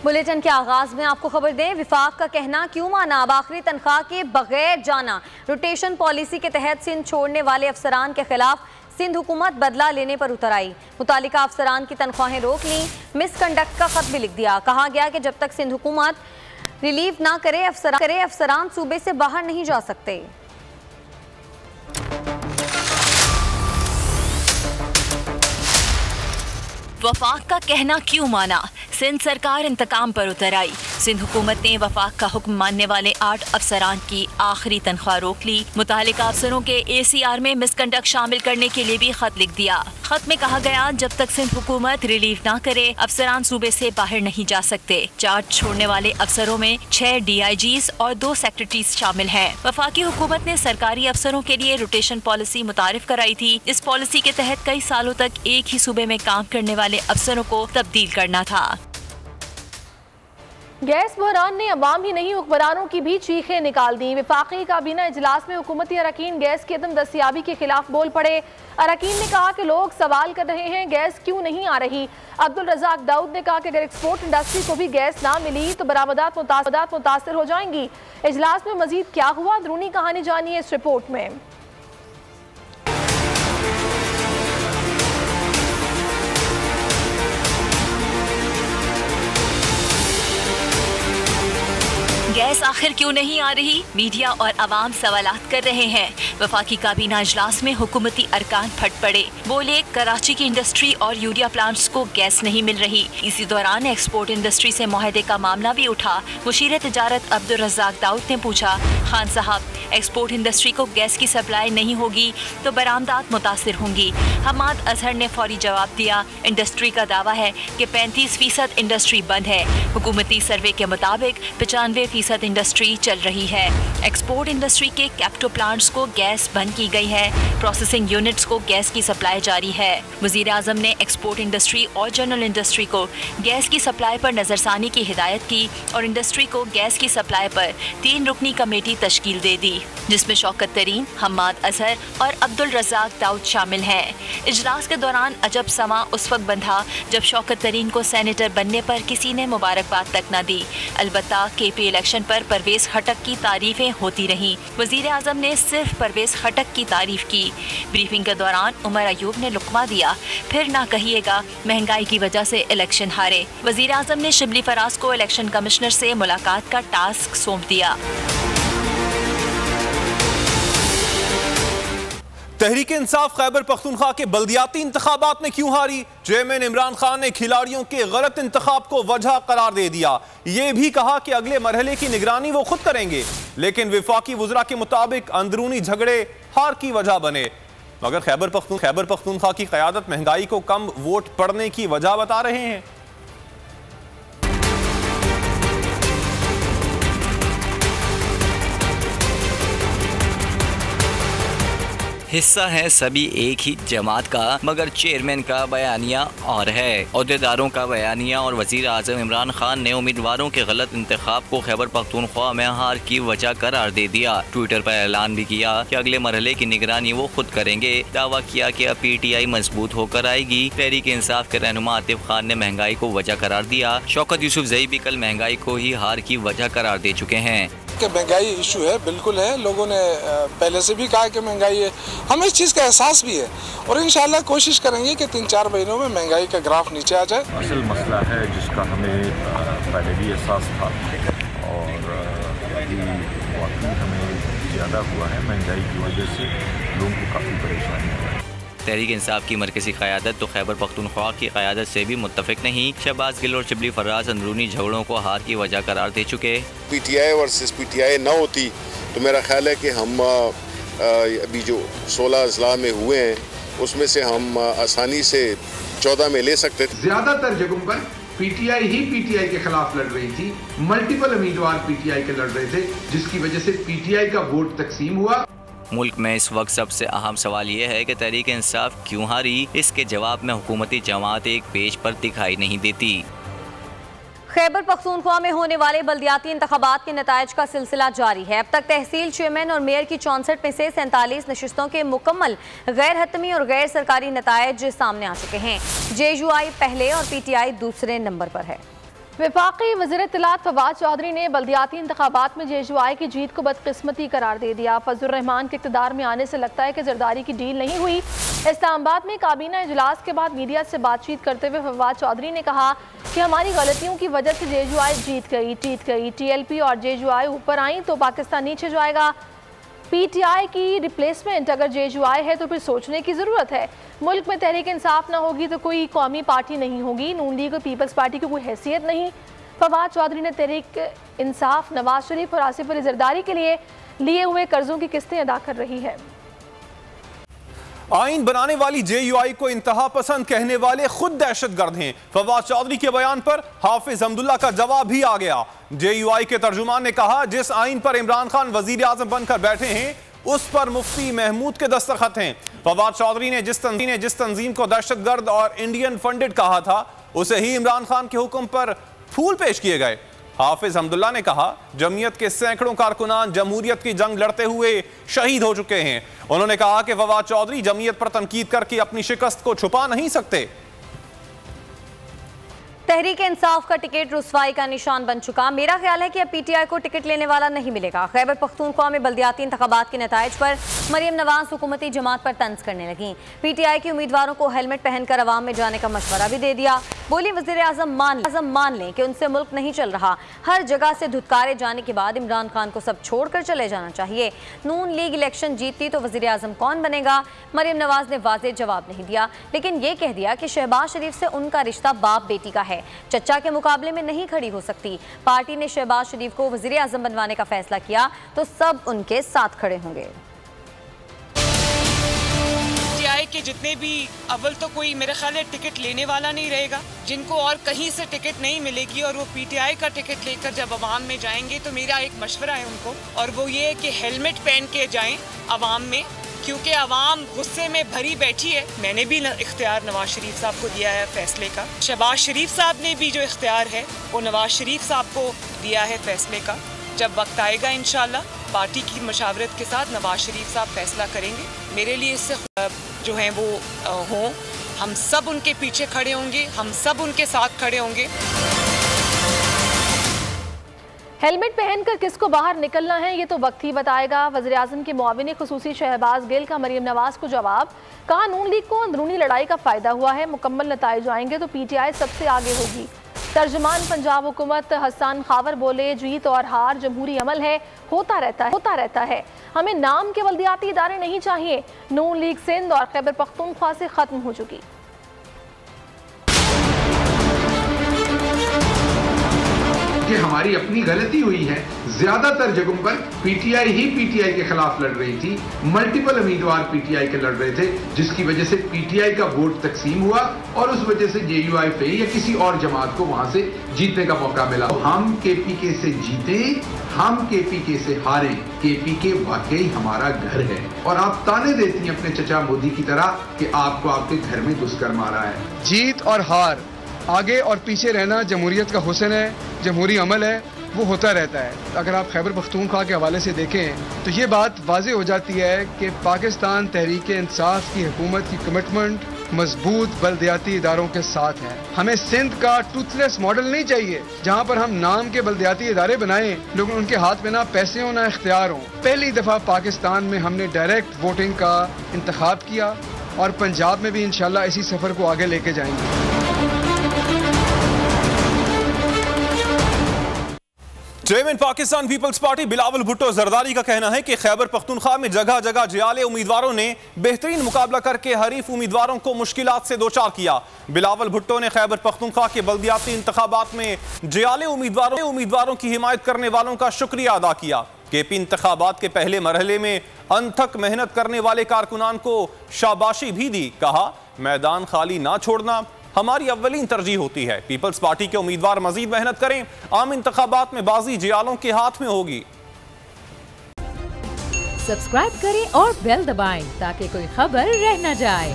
Bulletin के आगाज में आपको खबर दें, विफाक का कहना क्यों माना, अब आखिरी तनख्वाह के बगैर जाना। रोटेशन पॉलिसी के तहत सिंध छोड़ने वाले अफसरान के खिलाफ सिंध हुकूमत बदला लेने पर उतर आई। मुतालिका अफसरान की तनख्वाहें रोक ली, मिसकंडक्ट का खत भी लिख दिया। कहा गया कि जब तक सिंध हुकूमत रिलीव ना करे अफसरान सूबे से बाहर नहीं जा सकते। वफाक का कहना क्यों माना, सिंध सरकार इंतकाम पर उतर आई। सिंध हुकूमत ने वफाक का हुक्म मानने वाले 8 अफसरान की आखिरी तनख्वाह रोक ली। मुतालिका अफसरों के ACR में मिसकंडक्ट शामिल करने के लिए भी खत लिख दिया। खत में कहा गया जब तक सिंध हुकूमत रिलीव ना करे अफसरान सूबे से बाहर नहीं जा सकते। चार्ज छोड़ने वाले अफसरों में 6 DIGs और 2 सेक्रेटरीज शामिल हैं। वफाकी हुकूमत ने सरकारी अफसरों के लिए रोटेशन पॉलिसी मुतारिफ कराई थी। इस पॉलिसी के तहत कई सालों तक एक ही सूबे में काम करने वाले अफसरों को तब्दील करना था। गैस बहरान ने अवाम ही नहीं हुक्मरानों की भी चीखें निकाल दी। वफाकी काबीना इजलास में हुकूमती अरकान गैस की अदम दस्तियाबी के खिलाफ बोल पड़े। अरकान ने कहा कि लोग सवाल कर रहे हैं गैस क्यों नहीं आ रही। अब्दुल रज़ाक दाऊद ने कहा कि अगर एक्सपोर्ट इंडस्ट्री को भी गैस ना मिली तो बरामदात मुतासर हो जाएंगी। इजलास में मजीद क्या हुआ, अंदरूनी कहानी जानिए इस रिपोर्ट में। गैस आखिर क्यों नहीं आ रही, मीडिया और आवाम सवालात कर रहे हैं। वफाकी काबीना इजलास में हुकूमती अरकान फट पड़े। बोले कराची की इंडस्ट्री और यूरिया प्लांट्स को गैस नहीं मिल रही। इसी दौरान एक्सपोर्ट इंडस्ट्री से मुआहदे का मामला भी उठा। मुशीर तिजारत अब्दुल रज़ाक दाऊद ने पूछा, खान साहब एक्सपोर्ट इंडस्ट्री को गैस की सप्लाई नहीं होगी तो बरामदात मुतासिर होंगी। हमाद अजहर ने फौरी जवाब दिया, इंडस्ट्री का दावा है कि 35% इंडस्ट्री बंद है। हुकूमती सर्वे के मुताबिक 95% इंडस्ट्री चल रही है। एक्सपोर्ट इंडस्ट्री के कैप्टो प्लांट्स को गैस बंद की गई है। प्रोसेसिंग यूनिट्स को गैस की सप्लाई जारी है। वजीर आजम ने एक्सपोर्ट इंडस्ट्री और जनरल इंडस्ट्री को गैस की सप्लाई पर नजरसानी की हिदायत की और इंडस्ट्री को गैस की सप्लाई पर 3 रुकनी कमेटी तश्कील दे दी, जिसमें शौकत तरीन, हमाद अजहर और अब्दुल रज़ाक दाऊद शामिल हैं। इजलास के दौरान अजब समा उस वक्त बंधा जब शौकत तरीन को सेनेटर बनने पर किसी ने मुबारकबाद तक न दी। अलबत्ता KP इलेक्शन पर परवेज खटक की तारीफें होती रहीं। वजीर आजम ने सिर्फ परवेज खटक की तारीफ की। ब्रीफिंग के दौरान उमर अयूब ने लुकमा दिया, फिर ना कहिएगा महंगाई की वजह से इलेक्शन हारे। वजीर आजम ने शिबली फराज को इलेक्शन कमिश्नर से मुलाकात का टास्क सौंप दिया। तहरीक इंसाफ खैबर पख्तूनख्वा के बल्दियाती इंतखाबात में क्यों हारी, चेयरमैन इमरान खान ने खिलाड़ियों के गलत इंतखाब को वजह करार दे दिया। ये भी कहा कि अगले मरहले की निगरानी वो खुद करेंगे, लेकिन विफाकी वज़रा के मुताबिक अंदरूनी झगड़े हार की वजह बने। मगर खैबर पख्तूनख्वा की क़यादत महंगाई को कम वोट पड़ने की वजह बता रहे हैं। हिस्सा है सभी एक ही जमात का, मगर चेयरमैन का बयानिया और है। अहदेदारों का बयानिया और वजीर आजम इमरान खान ने उम्मीदवारों के गलत इंतखाब को खैबर पख्तूनख्वा में हार की वजह करार दे दिया। ट्विटर पर ऐलान भी किया कि अगले मरहले की निगरानी वो खुद करेंगे। दावा किया कि अब PTI मजबूत होकर आएगी। तहरीक इंसाफ के रहनुमा आतिफ खान ने महंगाई को वजह करार दिया। शौकत यूसुफजई भी कल महंगाई को ही हार की वजह करार दे चुके हैं। महंगाई इशू है, बिल्कुल है। लोगों ने पहले से भी कहा कि महंगाई है, हमें इस चीज़ का एहसास भी है और इंशाल्लाह कोशिश करेंगे कि 3-4 महीनों में महंगाई का ग्राफ नीचे आ जाए। असल मसला है जिसका हमें पहले भी एहसास था और अभी वाकई हमें ज़्यादा हुआ है। महंगाई की वजह से लोगों को काफ़ी परेशानी है। तहरीक इंसाफ की मरकज़ी क़यादत तो खैबर पख्तूनख्वा की क़यादत से भी मुत्तफ़िक नहीं। शहबाज गिल और शिबली फराज अंदरूनी झगड़ों को हार की वजह करार दे चुके। PTI वर्सेस PTI न होती तो मेरा ख्याल है कि हम अभी जो 16 अजला में हुए हैं उसमें से हम आसानी से 14 में ले सकते थे। ज़्यादातर जगहों पर PTI ही PTI के खिलाफ लड़ रही थी, मल्टीपल उम्मीदवार PTI के लड़ रहे थे, जिसकी वजह से PTI का वोट तकसीम हुआ। मुल्क में इस वक्त सबसे अहम सवाल ये है कि तहरीक इंसाफ क्यों हारी। इसके जवाब में हुकूमती जमात एक पेज पर दिखाई नहीं देती। खैबर पख्तूनख्वा में होने वाले बल्दियाती इंतखाबात के नतायज का सिलसिला जारी है। अब तक तहसील चेयरमैन और मेयर की 64 में से 47 नशिस्तों के मुकम्मल गैर हतमी और गैर सरकारी नतायज सामने आ चुके हैं। JUI पहले और PTI दूसरे नंबर पर है। वफाकी वज़ीर इत्तलात फवाद चौधरी ने बल्दियाती इंतखाबात में JUI की जीत को बदकिस्मती करार दे दिया। फजलुर रहमान के इक़्तिदार में आने से लगता है कि जरदारी की डील नहीं हुई। इस्लामाबाद में काबीना इजलास के बाद मीडिया से बातचीत करते हुए फवाद चौधरी ने कहा कि हमारी गलतियों की वजह से JUI जीत गई। TLP और JUI ऊपर आई तो पाकिस्तान नीचे जाएगा। PTI की रिप्लेसमेंट अगर JUI है तो फिर सोचने की ज़रूरत है। मुल्क में तहरीक इंसाफ ना होगी तो कोई कौमी पार्टी नहीं होगी। नून लीग और पीपल्स पार्टी की कोई हैसियत नहीं। फवाद चौधरी ने तहरीक इंसाफ नवाज शरीफ और आसिफ अली जरदारी के लिए हुए कर्जों की किस्तें अदा कर रही है। आइन बनाने वाली JUI को इंतहा पसंद कहने वाले खुद दहशतगर्द हैं। फवाद चौधरी के बयान पर हाफिज हमदुल्ला का जवाब भी आ गया। JUI के तर्जुमान ने कहा, जिस आइन पर इमरान खान वजीर आजम बनकर बैठे हैं उस पर मुफ्ती महमूद के दस्तखत हैं। फवाद चौधरी ने जिस तंजीम को दहशतगर्द और इंडियन फंडेड कहा था उसे ही इमरान खान के हुक्म पर फूल पेश किए गए। हाफिज हमदुल्ला ने कहा, जमीयत के सैकड़ों कारकुनान जमहूरियत की जंग लड़ते हुए शहीद हो चुके हैं। उन्होंने कहा कि फवाद चौधरी जमीयत पर तनकीद करके अपनी शिकस्त को छुपा नहीं सकते। तहरीक इंसाफ का टिकट रुसवाई का निशान बन चुका। मेरा ख्याल है कि अब PTI को टिकट लेने वाला नहीं मिलेगा। खैबर पख्तूनख्वा में बल्दियाती इंतखाबात के नताइज पर मरियम नवाज हुकूमती जमात पर तंज करने लगी। PTI के उम्मीदवारों को हेलमेट पहनकर अवाम में जाने का मशवरा भी दे दिया। बोली, वज़ीर आज़म मान लें कि उनसे मुल्क नहीं चल रहा। हर जगह से धुतकारे जाने के बाद इमरान खान को सब छोड़कर चले जाना चाहिए। नून लीग इलेक्शन जीतती तो वज़ीर आज़म कौन बनेगा? मरियम नवाज ने वाज़ेह जवाब नहीं दिया, लेकिन ये कह दिया कि शहबाज शरीफ से उनका रिश्ता बाप बेटी का है, चचा के मुकाबले में नहीं खड़ी हो सकती। पार्टी ने शहबाज शरीफ को वज़ीर आज़म बनवाने का फैसला किया तो सब उनके साथ खड़े होंगे। PTI के जितने भी अव्वल तो कोई मेरे ख्याल है टिकट लेने वाला नहीं रहेगा। जिनको और कहीं से टिकट नहीं मिलेगी और वो PTI का टिकट लेकर जब अवाम में जाएंगे तो मेरा एक मशवरा है उनको, और वो ये है कि हेलमेट पहन के जाएं अवाम में, क्योंकि अवाम गुस्से में भरी बैठी है। मैंने भी इख्तियार नवाज शरीफ साहब को दिया है फैसले का। शहबाज शरीफ साहब ने भी जो इख्तियार है वो नवाज शरीफ साहब को दिया है फैसले का। जब वक्त आएगा इंशाल्लाह पार्टी की मशावरत के साथ नवाज शरीफ साहब फैसला करेंगे। मेरे लिए इससे जो हैं वो हों, हम सब उनके पीछे खड़े होंगे, हम सब उनके साथ खड़े होंगे। हेलमेट पहनकर किसको बाहर निकलना है ये तो वक्त ही बताएगा। वज़ीर आज़म के मुआविन खुसूसी शहबाज गिल का मरियम नवाज को जवाब। कहा, नून लीग को अंदरूनी लड़ाई का फ़ायदा हुआ है। मुकम्मल नताइज आएंगे तो PTI सबसे आगे होगी। तर्जुमान पंजाब हुकूमत हसन खावर बोले, जीत और हार जमहूरी अमल है, होता रहता है। हमें नाम के बल्दियाती इदारे नहीं चाहिए। नून लीग सिंध और खैबर पख्तूनख्वा से ख़त्म हो चुकी। कि हमारी अपनी गलती हुई है। ज्यादातर जगहों पर PTI ही PTI के खिलाफ लड़ रही थी। मल्टीपल उम्मीदवार PTI के लड़ रहे थे, जिसकी वजह से PTI का वोट तकसीम हुआ और उस वजह से JUI पे या किसी और जमात को वहां से जीतने का मौका मिला। हम KPK से जीते, हम KPK से हारे। KPK वाकई हमारा घर है और आप ताने देती हैं अपने चचा मोदी की तरह कि आपको आपके घर में घुसकर मारा है। जीत और हार, आगे और पीछे रहना जमहूरियत का हुस्न है, जमहूरी अमल है, वो होता रहता है। अगर आप खैबर पख्तूनख्वा के हवाले से देखें तो ये बात वाज़ेह हो जाती है कि पाकिस्तान तहरीक इंसाफ की हुकूमत की कमिटमेंट मजबूत बल्दियाती इदारों के साथ है। हमें सिंध का टूथलेस मॉडल नहीं चाहिए जहाँ पर हम नाम के बल्दियाती इदारे बनाएं लेकिन उनके हाथ में ना पैसे हो ना इख्तियार हो। पहली दफ़ा पाकिस्तान में हमने डायरेक्ट वोटिंग का इंतखाब किया और पंजाब में भी इंशाल्लाह इसी सफ़र को आगे लेके जाएंगे। चेयरमैन पाकिस्तान पीपल्स पार्टी बिलावल भुट्टो जरदारी का कहना है कि खैबर पख्तूनख्वा में जगह जगह जियाले उम्मीदवारों ने बेहतरीन मुकाबला करके हरीफ उम्मीदवारों को मुश्किलात से दोचार किया। बिलावल भुट्टो ने खैबर पख्तूनख्वा के बल्दियाती इंतखाबात में जियाले उम्मीदवारों की हिमायत करने वालों का शुक्रिया अदा किया। KP इंतखाबात के पहले मरहले में अनथक मेहनत करने वाले कारकुनान को शाबाशी भी दी। कहा, मैदान खाली ना छोड़ना हमारी अव्वलीन तरजीह होती है। पीपल्स पार्टी के उम्मीदवार मजीद मेहनत करें, आम इंतखाबात में बाजी जियालों के हाथ में होगी। सब्सक्राइब करें और बेल दबाएं ताकि कोई खबर रह न जाए।